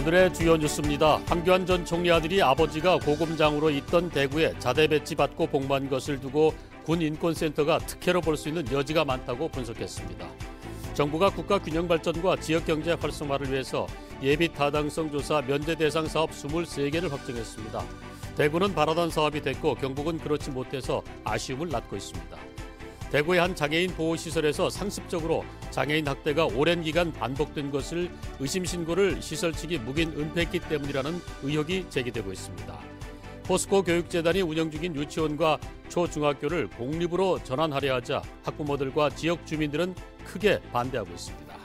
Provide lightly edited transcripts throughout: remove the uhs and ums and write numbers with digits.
오늘의 주요 뉴스입니다. 황교안 전 총리 아들이 아버지가 고검장으로 있던 대구에 자대 배치 받고 복무한 것을 두고 군인권센터가 특혜로 볼 수 있는 여지가 많다고 분석했습니다. 정부가 국가 균형 발전과 지역 경제 활성화를 위해서 예비 타당성 조사 면제 대상 사업 23개를 확정했습니다. 대구는 바라던 사업이 됐고 경북은 그렇지 못해서 아쉬움을 낳고 있습니다. 대구의 한 장애인 보호시설에서 상습적으로 장애인 학대가 오랜 기간 반복된 것을 의심 신고를 시설 측이 묵인 은폐했기 때문이라는 의혹이 제기되고 있습니다. 포스코 교육재단이 운영 중인 유치원과 초중학교를 공립으로 전환하려 하자 학부모들과 지역 주민들은 크게 반대하고 있습니다.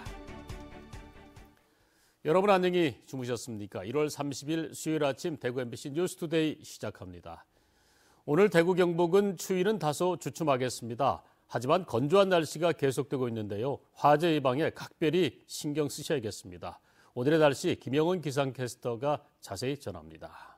여러분 안녕히 주무셨습니까? 1월 30일 수요일 아침 대구 MBC 뉴스투데이 시작합니다. 오늘 대구 경북은 추위는 다소 주춤하겠습니다. 하지만 건조한 날씨가 계속되고 있는데요. 화재 예방에 각별히 신경 쓰셔야겠습니다. 오늘의 날씨 김영은 기상캐스터가 자세히 전합니다.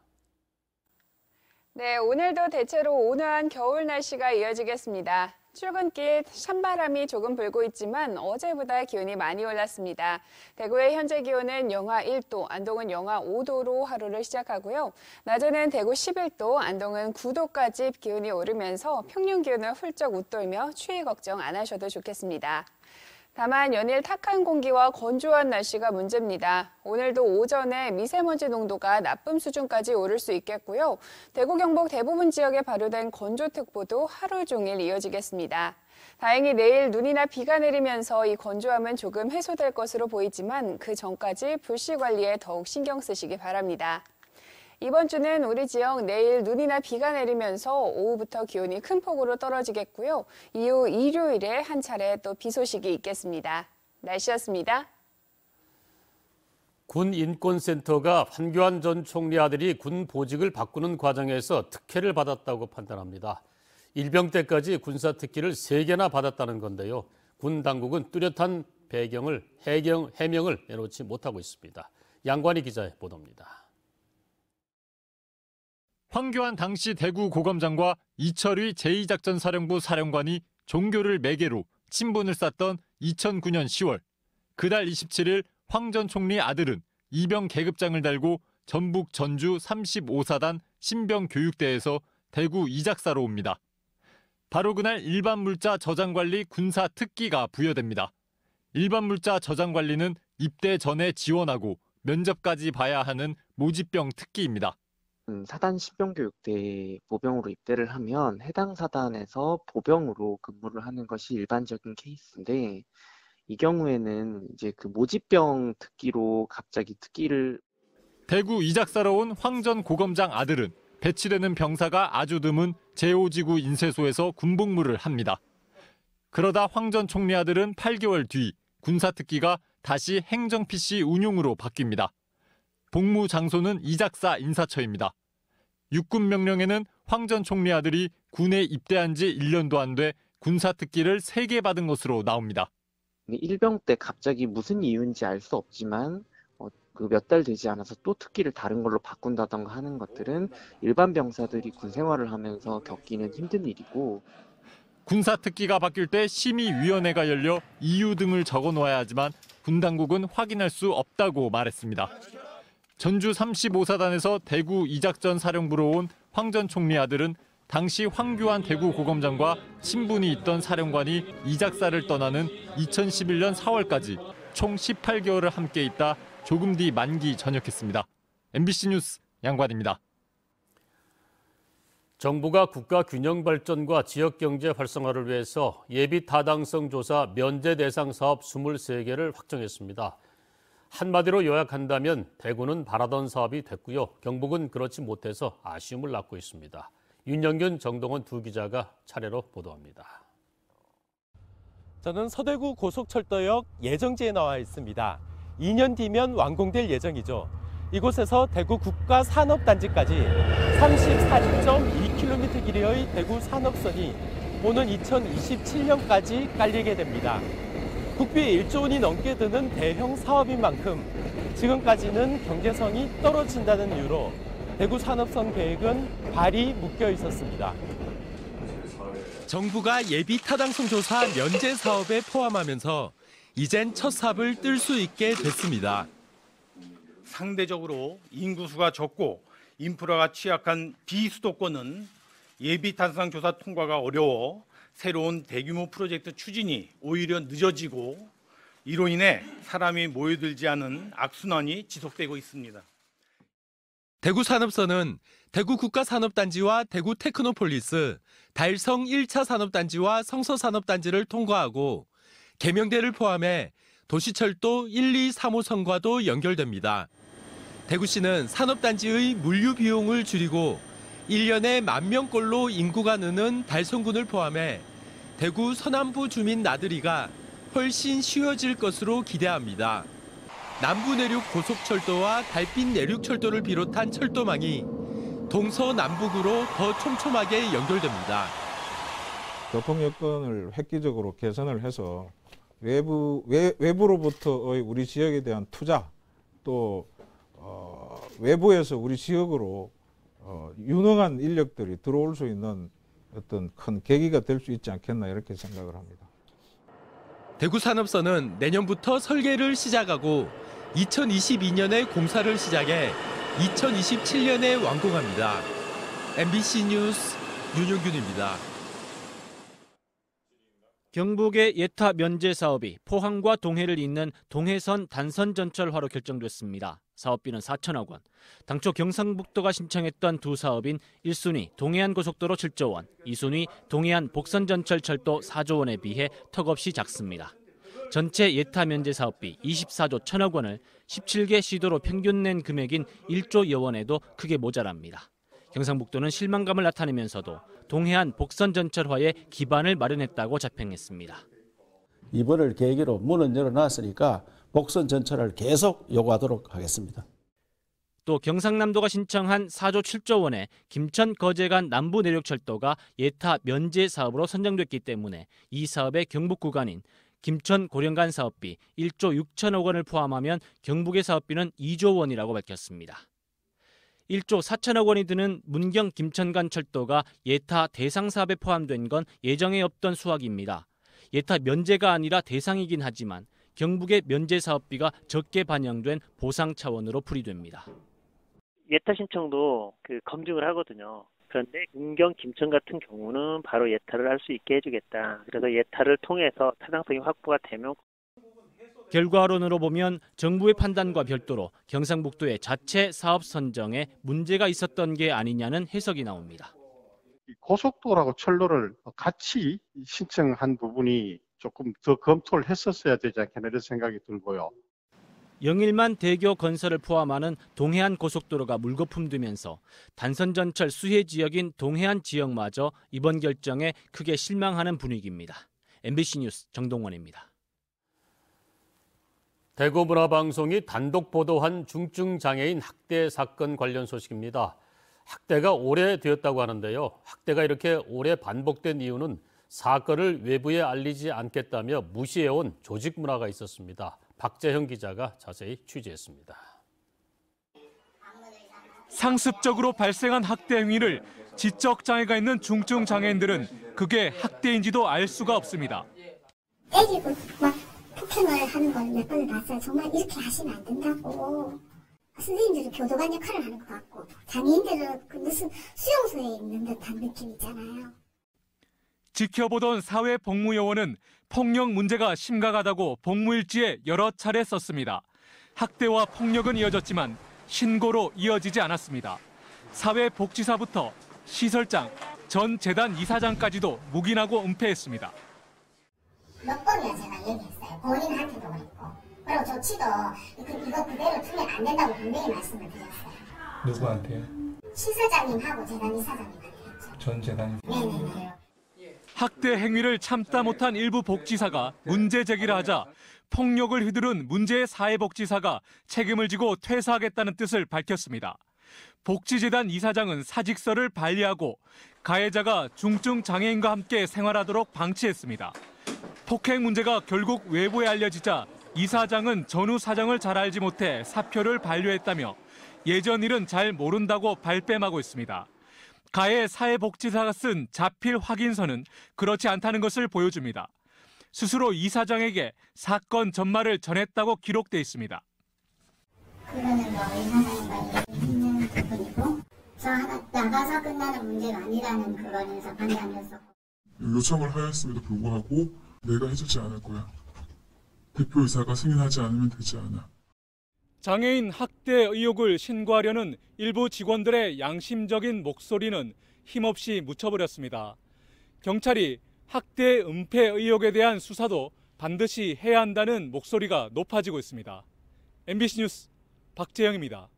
네, 오늘도 대체로 온화한 겨울 날씨가 이어지겠습니다. 출근길 찬바람이 조금 불고 있지만 어제보다 기온이 많이 올랐습니다. 대구의 현재 기온은 영하 1도, 안동은 영하 5도로 하루를 시작하고요. 낮에는 대구 11도, 안동은 9도까지 기온이 오르면서 평년 기온을 훌쩍 웃돌며 추위 걱정 안 하셔도 좋겠습니다. 다만 연일 탁한 공기와 건조한 날씨가 문제입니다. 오늘도 오전에 미세먼지 농도가 나쁨 수준까지 오를 수 있겠고요. 대구 경북 대부분 지역에 발효된 건조특보도 하루 종일 이어지겠습니다. 다행히 내일 눈이나 비가 내리면서 이 건조함은 조금 해소될 것으로 보이지만 그 전까지 불씨 관리에 더욱 신경 쓰시기 바랍니다. 이번 주는 우리 지역 내일 눈이나 비가 내리면서 오후부터 기온이 큰 폭으로 떨어지겠고요. 이후 일요일에 한 차례 또 비 소식이 있겠습니다. 날씨였습니다. 군인권센터가 황교안 전 총리 아들이 군 보직을 바꾸는 과정에서 특혜를 받았다고 판단합니다. 일병 때까지 군사 특기를 3개나 받았다는 건데요. 군 당국은 뚜렷한 해명을 내놓지 못하고 있습니다. 양관희 기자의 보도입니다. 황교안 당시 대구 고검장과 이철휘 제2작전사령부 사령관이 종교를 매개로 친분을 쌓던 2009년 10월. 그달 27일 황 전 총리 아들은 이병 계급장을 달고 전북 전주 35사단 신병교육대에서 대구 이작사로 옵니다. 바로 그날 일반물자 저장관리 군사 특기가 부여됩니다. 일반물자 저장관리는 입대 전에 지원하고 면접까지 봐야 하는 모집병 특기입니다. 사단 신병교육대 보병으로 입대를 하면 해당 사단에서 보병으로 근무를 하는 것이 일반적인 케이스인데 이 경우에는 이제 그 모집병 특기로 갑자기 특기를 대구 이작사로 온 황 전 고검장 아들은 배치되는 병사가 아주 드문 제5지구 인쇄소에서 군복무를 합니다. 그러다 황 전 총리 아들은 8개월 뒤 군사 특기가 다시 행정 PC 운용으로 바뀝니다. 복무 장소는 이작사 인사처입니다. 육군 명령에는 황 전 총리 아들이 군에 입대한 지 1년도 안 돼 군사 특기를 3개 받은 것으로 나옵니다. 일병 때 갑자기 무슨 이유인지 알 수 없지만 그 몇 달 되지 않아서 또 특기를 다른 걸로 바꾼다던가 하는 것들은 일반 병사들이 군 생활을 하면서 겪기는 힘든 일이고 군사 특기가 바뀔 때 심의위원회가 열려 이유 등을 적어놓아야 하지만 군 당국은 확인할 수 없다고 말했습니다. 전주 35사단에서 대구 이작전 사령부로 온 황 전 총리 아들은 당시 황교안 대구 고검장과 친분이 있던 사령관이 이작사를 떠나는 2011년 4월까지 총 18개월을 함께 있다 조금 뒤 만기 전역했습니다. MBC 뉴스 양관입니다. 정부가 국가 균형 발전과 지역 경제 활성화를 위해서 예비 타당성 조사 면제 대상 사업 23개를 확정했습니다. 한마디로 요약한다면 대구는 바라던 사업이 됐고요. 경북은 그렇지 못해서 아쉬움을 낳고 있습니다. 윤영균, 정동원 두 기자가 차례로 보도합니다. 저는 서대구 고속철도역 예정지에 나와 있습니다. 2년 뒤면 완공될 예정이죠. 이곳에서 대구 국가산업단지까지 34.2km 길이의 대구 산업선이 오는 2027년까지 깔리게 됩니다. 국비 1조 원이 넘게 드는 대형 사업인 만큼 지금까지는 경제성이 떨어진다는 이유로 대구 산업선 계획은 발이 묶여 있었습니다. 정부가 예비 타당성 조사 면제 사업에 포함하면서 이젠 첫 삽을 뜰 수 있게 됐습니다. 상대적으로 인구수가 적고 인프라가 취약한 비수도권은 예비 탄소상 조사 통과가 어려워 새로운 대규모 프로젝트 추진이 오히려 늦어지고 이로 인해 사람이 모여들지 않은 악순환이 지속되고 있습니다. 대구 산업선은 대구 국가산업단지와 대구 테크노폴리스, 달성 1차 산업단지와 성서 산업단지를 통과하고 계명대를 포함해 도시철도 1, 2, 3호선과도 연결됩니다. 대구시는 산업단지의 물류 비용을 줄이고 1년에 10,000명꼴로 인구가 느는 달성군을 포함해 대구 서남부 주민 나들이가 훨씬 쉬워질 것으로 기대합니다. 남부 내륙 고속철도와 달빛 내륙철도를 비롯한 철도망이 동서남북으로 더 촘촘하게 연결됩니다. 교통 여건을 획기적으로 개선을 해서 외부로부터의 우리 지역에 대한 투자 또 외부에서 우리 지역으로 유능한 인력들이 들어올 수 있는 어떤 큰 계기가 될 수 있지 않겠나 이렇게 생각을 합니다. 대구 산업선은 내년부터 설계를 시작하고 2022년에 공사를 시작해 2027년에 완공합니다. MBC 뉴스 윤용균입니다. 경북의 예타 면제 사업이 포항과 동해를 잇는 동해선 단선전철화로 결정됐습니다. 사업비는 4천억 원. 당초 경상북도가 신청했던 두 사업인 1순위 동해안고속도로 7조 원, 2순위 동해안 복선전철철도 4조 원에 비해 턱없이 작습니다. 전체 예타 면제 사업비 24조 1천억 원을 17개 시도로 평균 낸 금액인 1조여 원에도 크게 모자랍니다. 경상북도는 실망감을 나타내면서도 동해안 복선전철화에 기반을 마련했다고 자평했습니다. 이번을 계기로 문은 열어놨으니까 복선전철을 계속 요구하도록 하겠습니다. 또 경상남도가 신청한 4조 7조 원의 김천 거제 간 남부 내륙철도가 예타 면제 사업으로 선정됐기 때문에 이 사업의 경북 구간인 김천 고령 간 사업비 1조 6천억 원을 포함하면 경북의 사업비는 2조 원이라고 밝혔습니다. 1조 4천억 원이 드는 문경 김천 간 철도가 예타 대상 사업에 포함된 건 예정에 없던 수확입니다. 예타 면제가 아니라 대상이긴 하지만 경북의 면제 사업비가 적게 반영된 보상 차원으로 풀이됩니다. 예타 신청도 검증을 하거든요. 그런데 문경 김천 같은 경우는 바로 예타를 할 수 있게 해주겠다. 그래서 예타를 통해서 타당성이 확보가 되면 결과론으로 보면 정부의 판단과 별도로 경상북도의 자체 사업 선정에 문제가 있었던 게 아니냐는 해석이 나옵니다. 고속도로하고 철로를 같이 신청한 부분이 조금 더 검토를 했었어야 되지 않겠나 이런 생각이 들고요. 영일만 대교 건설을 포함하는 동해안 고속도로가 물거품 되면서 단선전철 수혜 지역인 동해안 지역마저 이번 결정에 크게 실망하는 분위기입니다. MBC 뉴스 정동원입니다. 대구문화방송이 단독 보도한 중증장애인 학대 사건 관련 소식입니다. 학대가 오래되었다고 하는데요. 학대가 이렇게 오래 반복된 이유는 사건을 외부에 알리지 않겠다며 무시해온 조직 문화가 있었습니다. 박재형 기자가 자세히 취재했습니다. 상습적으로 발생한 학대 행위를 지적 장애가 있는 중증 장애인들은 그게 학대인지도 알 수가 없습니다. 때리고 막 폭행을 하는 걸 몇 번을 봤어요. 정말 이렇게 하시면 안 된다고. 선생님들은 교도관 역할을 하는 것 같고 장애인들은 무슨 수용소에 있는 듯한 느낌 있잖아요. 지켜보던 사회복무요원은 폭력 문제가 심각하다고 복무일지에 여러 차례 썼습니다. 학대와 폭력은 이어졌지만 신고로 이어지지 않았습니다. 사회복지사부터 시설장, 전 재단 이사장까지도 묵인하고 은폐했습니다. 몇 번이나 제가 얘기했어요. 본인한테도 그랬고. 그리고 조치도 이거 그대로 두면 안 된다고 분명히 말씀을 드렸어요. 누구한테요? 시설장님하고 재단 이사장님한테 했죠. 전 재단이? 네네네. 학대 행위를 참다 못한 일부 복지사가 문제 제기를 하자 폭력을 휘두른 문제의 사회복지사가 책임을 지고 퇴사하겠다는 뜻을 밝혔습니다. 복지재단 이사장은 사직서를 발의하고 가해자가 중증 장애인과 함께 생활하도록 방치했습니다. 폭행 문제가 결국 외부에 알려지자 이사장은 전후 사정을 잘 알지 못해 사표를 반려했다며 예전 일은 잘 모른다고 발뺌하고 있습니다. 가해 사회복지사가 쓴 자필 확인서는 그렇지 않다는 것을 보여줍니다. 스스로 이사장에게 사건 전말을 전했다고 기록돼 있습니다. 이거는 뭐 의사당과 얘기했는 부분이고 저 하나 나가서 끝나는 문제가 아니라는 그거에서 반대하면서 요청을 하였음에도 불구하고 내가 해주지 않을 거야. 대표이사가 승인하지 않으면 되지 않아. 장애인 학대 의혹을 신고하려는 일부 직원들의 양심적인 목소리는 힘없이 묻혀버렸습니다. 경찰이 학대 은폐 의혹에 대한 수사도 반드시 해야 한다는 목소리가 높아지고 있습니다. MBC 뉴스 박재영입니다.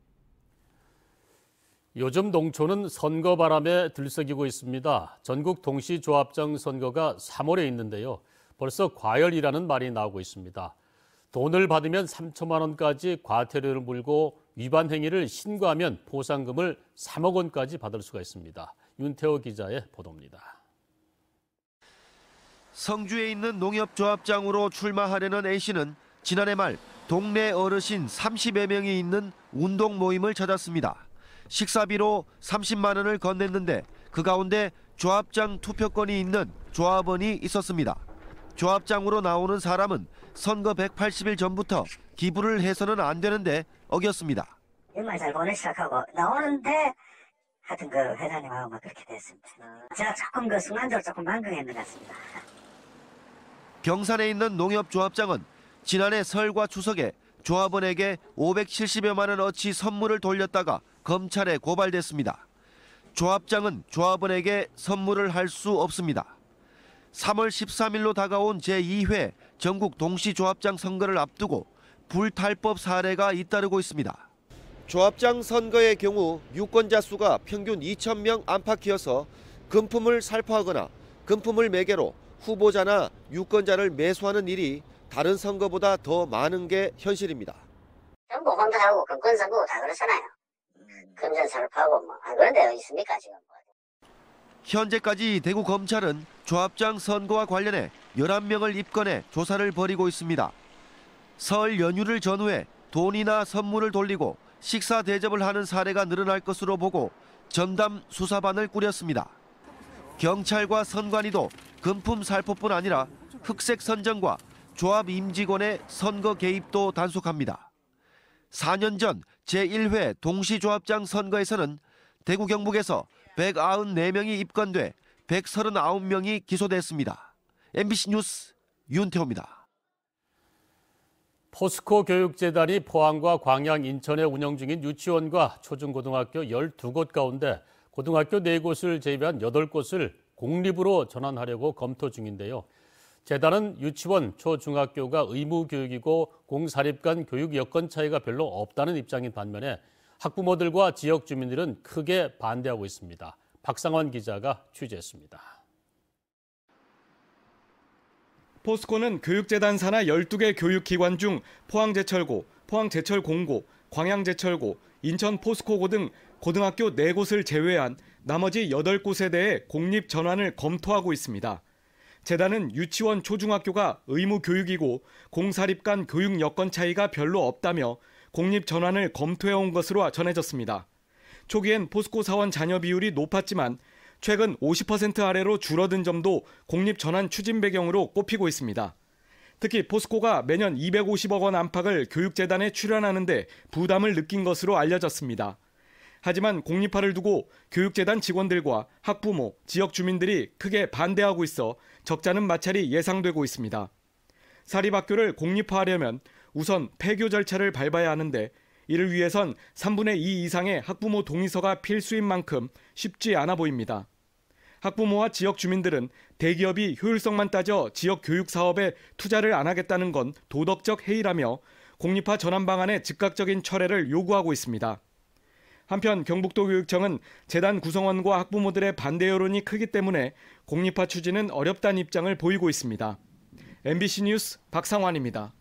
요즘 농촌은 선거 바람에 들썩이고 있습니다. 전국 동시조합장 선거가 3월에 있는데요. 벌써 과열이라는 말이 나오고 있습니다. 돈을 받으면 3천만 원까지 과태료를 물고 위반 행위를 신고하면 포상금을 3억 원까지 받을 수가 있습니다. 윤태호 기자의 보도입니다. 성주에 있는 농협조합장으로 출마하려는 A씨는 지난해 말 동네 어르신 30여 명이 있는 운동 모임을 찾았습니다. 식사비로 30만 원을 건넸는데 그 가운데 조합장 투표권이 있는 조합원이 있었습니다. 조합장으로 나오는 사람은 선거 180일 전부터 기부를 해서는 안 되는데 어겼습니다. 정말 잘 보내기 시작하고 나오는데 하여튼 그 회장님하고 막 그렇게 됐습니다. 제가 조금 그 순간적으로 조금 만긍했는 것 같습니다. 경산에 있는 농협조합장은 지난해 설과 추석에 조합원에게 570여만 원어치 선물을 돌렸다가 검찰에 고발됐습니다. 조합장은 조합원에게 선물을 할 수 없습니다. 3월 13일로 다가온 제2회 전국 동시조합장 선거를 앞두고 불탈법 사례가 잇따르고 있습니다. 조합장 선거의 경우 유권자 수가 평균 2,000명 안팎이어서 금품을 살포하거나 금품을 매개로 후보자나 유권자를 매수하는 일이 다른 선거보다 더 많은 게 현실입니다. 정부 혼자하고 금권선거 다 그렇잖아요. 금전 살포하고 뭐 그런 데가 있습니까 지금? 현재까지 대구 검찰은 조합장 선거와 관련해 11명을 입건해 조사를 벌이고 있습니다. 설 연휴를 전후해 돈이나 선물을 돌리고 식사 대접을 하는 사례가 늘어날 것으로 보고 전담 수사반을 꾸렸습니다. 경찰과 선관위도 금품 살포뿐 아니라 흑색 선정과 조합 임직원의 선거 개입도 단속합니다. 4년 전 제1회 동시조합장 선거에서는 대구 경북에서 194명이 입건돼 139명이 기소됐습니다. MBC 뉴스 윤태호입니다. 포스코 교육재단이 포항과 광양, 인천에 운영 중인 유치원과 초중고등학교 12곳 가운데 고등학교 4곳을 제외한 8곳을 공립으로 전환하려고 검토 중인데요. 재단은 유치원, 초중학교가 의무교육이고 공사립 간 교육 여건 차이가 별로 없다는 입장인 반면에 학부모들과 지역 주민들은 크게 반대하고 있습니다. 박상원 기자가 취재했습니다. 포스코는 교육재단 산하 12개 교육기관 중 포항제철고, 포항제철공고, 광양제철고, 인천포스코고 등 고등학교 4곳을 제외한 나머지 8곳에 대해 공립 전환을 검토하고 있습니다. 재단은 유치원, 초중학교가 의무교육이고 공사립 간 교육 여건 차이가 별로 없다며 공립 전환을 검토해온 것으로 전해졌습니다. 초기엔 포스코 사원 자녀 비율이 높았지만 최근 50% 아래로 줄어든 점도 공립 전환 추진 배경으로 꼽히고 있습니다. 특히 포스코가 매년 250억 원 안팎을 교육재단에 출연하는데 부담을 느낀 것으로 알려졌습니다. 하지만 공립화를 두고 교육재단 직원들과 학부모, 지역 주민들이 크게 반대하고 있어 적잖은 마찰이 예상되고 있습니다. 사립학교를 공립화하려면 우선 폐교 절차를 밟아야 하는데 이를 위해선 3분의 2 이상의 학부모 동의서가 필수인 만큼 쉽지 않아 보입니다. 학부모와 지역 주민들은 대기업이 효율성만 따져 지역 교육 사업에 투자를 안 하겠다는 건 도덕적 해이라며 공립화 전환 방안의 즉각적인 철회를 요구하고 있습니다. 한편 경북도 교육청은 재단 구성원과 학부모들의 반대 여론이 크기 때문에 공립화 추진은 어렵다는 입장을 보이고 있습니다. MBC 뉴스 박상환입니다.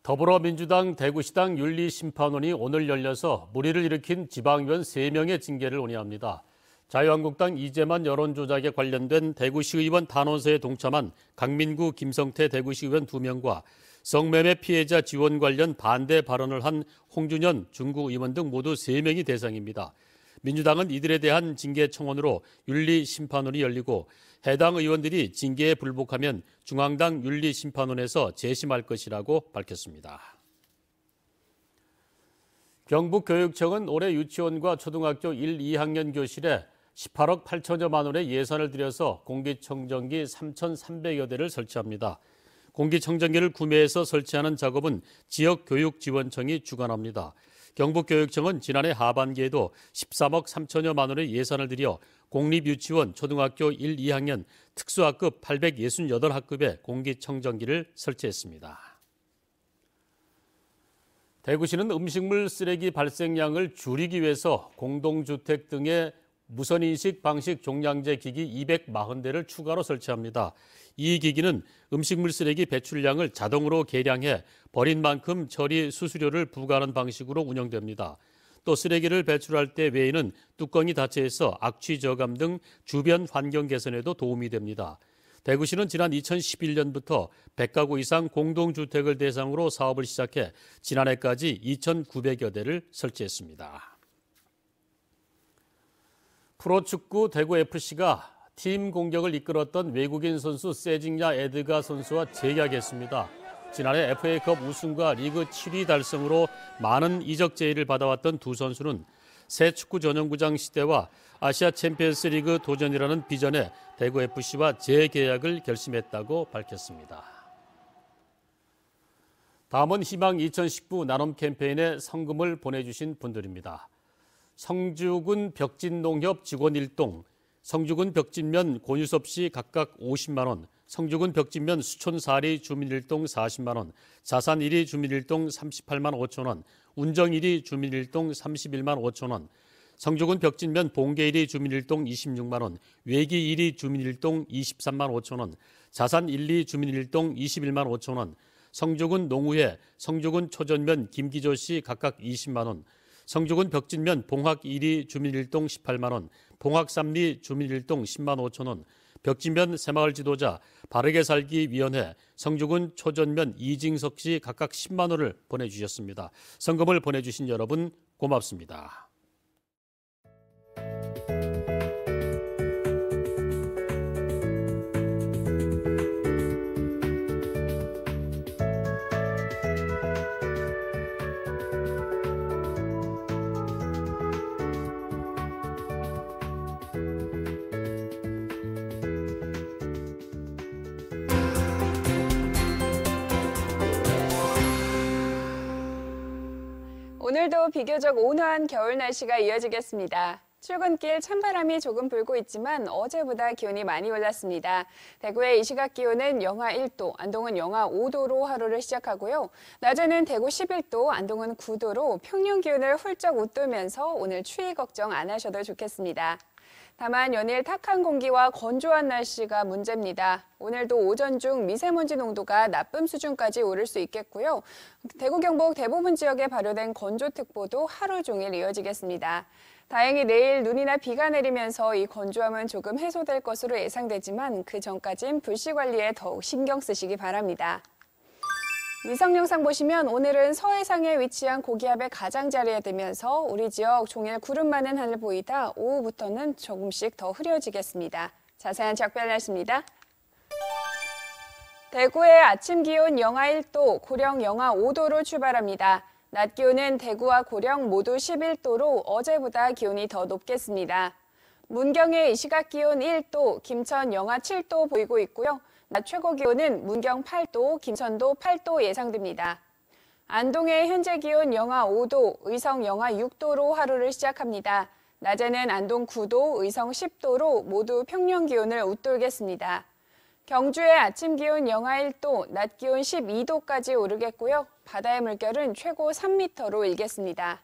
더불어민주당 대구시당 윤리심판원이 오늘 열려서 물의를 일으킨 지방의원 3명의 징계를 논의합니다. 자유한국당 이재만 여론조작에 관련된 대구시의원 탄원서에 동참한 강민구, 김성태 대구시의원 2명과 성매매 피해자 지원 관련 반대 발언을 한 홍준현 중구의원 등 모두 3명이 대상입니다. 민주당은 이들에 대한 징계 청원으로 윤리심판원이 열리고 해당 의원들이 징계에 불복하면 중앙당 윤리심판원에서 재심할 것이라고 밝혔습니다. 경북교육청은 올해 유치원과 초등학교 1, 2학년 교실에 18억 8천여만 원의 예산을 들여서 공기청정기 3,300여 대를 설치합니다. 공기청정기를 구매해서 설치하는 작업은 지역교육지원청이 주관합니다. 경북교육청은 지난해 하반기에도 13억 3천여만 원의 예산을 들여 공립유치원 초등학교 1, 2학년 특수학급 868학급에 공기청정기를 설치했습니다. 대구시는 음식물 쓰레기 발생량을 줄이기 위해서 공동주택 등의 무선인식 방식 종량제 기기 240대를 추가로 설치합니다. 이 기기는 음식물 쓰레기 배출량을 자동으로 계량해 버린 만큼 처리 수수료를 부과하는 방식으로 운영됩니다. 또 쓰레기를 배출할 때 외에는 뚜껑이 닫혀서 악취 저감 등 주변 환경 개선에도 도움이 됩니다. 대구시는 지난 2011년부터 100가구 이상 공동주택을 대상으로 사업을 시작해 지난해까지 2,900여 대를 설치했습니다. 프로축구 대구FC가 팀 공격을 이끌었던 외국인 선수 세징야 에드가 선수와 재계약했습니다. 지난해 FA컵 우승과 리그 7위 달성으로 많은 이적 제의를 받아왔던 두 선수는 새 축구 전용구장 시대와 아시아 챔피언스 리그 도전이라는 비전에 대구FC와 재계약을 결심했다고 밝혔습니다. 다음은 희망 2019 나눔 캠페인에 성금을 보내주신 분들입니다. 성주군 벽진농협 직원 1동, 성주군 벽진면 권유섭 씨 각각 50만 원, 성주군 벽진면 수촌 4리 주민 1동 40만 원, 자산 1위 주민 1동 38만 5천 원, 운정 1위 주민 1동 31만 5천 원, 성주군 벽진면 봉계 1위 주민 1동 26만 원, 외기 1위 주민 1동 23만 5천 원, 자산 1, 2 주민 1동 21만 5천 원, 성주군 농우회, 성주군 초전면 김기조 씨 각각 20만 원, 성주군 벽진면 봉학 1위 주민 1동 18만 원, 봉학 3리 주민 1동 10만 5천 원, 벽진면 새마을 지도자 바르게 살기 위원회 성주군 초전면 이징석 씨 각각 10만 원을 보내주셨습니다. 성금을 보내주신 여러분 고맙습니다. 오늘도 비교적 온화한 겨울 날씨가 이어지겠습니다. 출근길 찬바람이 조금 불고 있지만 어제보다 기온이 많이 올랐습니다. 대구의 이 시각 기온은 영하 1도, 안동은 영하 5도로 하루를 시작하고요. 낮에는 대구 11도, 안동은 9도로 평년 기온을 훌쩍 웃돌면서 오늘 추위 걱정 안 하셔도 좋겠습니다. 다만 연일 탁한 공기와 건조한 날씨가 문제입니다. 오늘도 오전 중 미세먼지 농도가 나쁨 수준까지 오를 수 있겠고요. 대구 경북 대부분 지역에 발효된 건조특보도 하루 종일 이어지겠습니다. 다행히 내일 눈이나 비가 내리면서 이 건조함은 조금 해소될 것으로 예상되지만 그 전까진 불씨 관리에 더욱 신경 쓰시기 바랍니다. 위성 영상 보시면 오늘은 서해상에 위치한 고기압의 가장자리에 들면서 우리 지역 종일 구름 많은 하늘 보이다 오후부터는 조금씩 더 흐려지겠습니다. 자세한 지역별 날씨입니다. 대구의 아침 기온 영하 1도, 고령 영하 5도로 출발합니다. 낮 기온은 대구와 고령 모두 11도로 어제보다 기온이 더 높겠습니다. 문경의 이 시각 기온 1도, 김천 영하 7도 보이고 있고요. 낮 최고 기온은 문경 8도, 김천도 8도 예상됩니다. 안동의 현재 기온 영하 5도, 의성 영하 6도로 하루를 시작합니다. 낮에는 안동 9도, 의성 10도로 모두 평년 기온을 웃돌겠습니다. 경주의 아침 기온 영하 1도, 낮 기온 12도까지 오르겠고요. 바다의 물결은 최고 3m로 일겠습니다.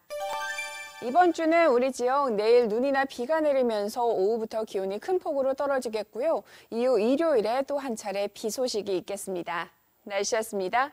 이번 주는 우리 지역 내일 눈이나 비가 내리면서 오후부터 기온이 큰 폭으로 떨어지겠고요. 이후 일요일에 또 한 차례 비 소식이 있겠습니다. 날씨였습니다.